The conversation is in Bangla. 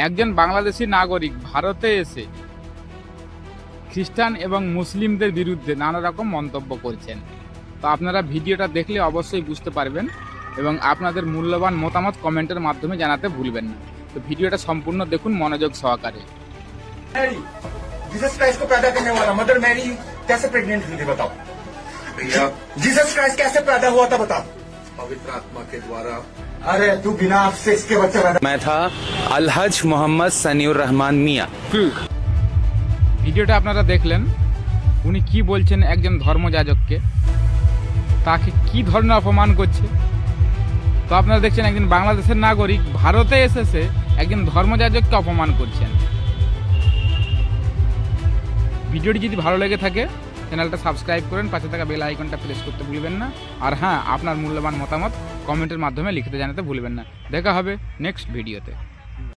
একজন বাংলাদেশি নাগরিক ভারতে এসে খ্রিস্টান এবং মুসলিমদের বিরুদ্ধে নানা রকম মন্তব্য করছেন। তো আপনারা ভিডিওটা দেখলে অবশ্যই বুঝতে পারবেন এবং আপনাদের মূল্যবান মতামত কমেন্টের মাধ্যমে জানাতে ভুলবেন না। তো ভিডিওটা সম্পূর্ণ দেখুন মনোযোগ সহকারে। जीसस क्राइस्ट को पैदा करने वाला मदर मैरी कैसे प्रेग्नेंट हुई थी बताओ भैया। जीसस क्राइस्ट कैसे पैदा हुआ था बताओ। पवित्र आत्मा के द्वारा। अरे तू बिना आपसे इसके बच्चे पैदा। मैं था अलहज मोहम्मद सनीउर रहमान मियाँ। ভিডিওটা আপনারা দেখলেন, উনি কি বলছেন একজন ধর্মযাজককে, তাকে কি ধরনের অপমান করছে। তো আপনারা দেখছেন একজন বাংলাদেশের নাগরিক ভারতে এসেছে একজন ধর্মযাজককে অপমান করছেন। ভিডিওটি যদি ভালো লেগে থাকে চ্যানেলটা সাবস্ক্রাইব করেন, পাশে থাকা বেল আইকনটা প্রেস করতে ভুলবেন না। আর হ্যাঁ, আপনার মূল্যবান মতামত কমেন্টের মাধ্যমে লিখতে জানাতে ভুলবেন না। দেখা হবে নেক্সট ভিডিওতে।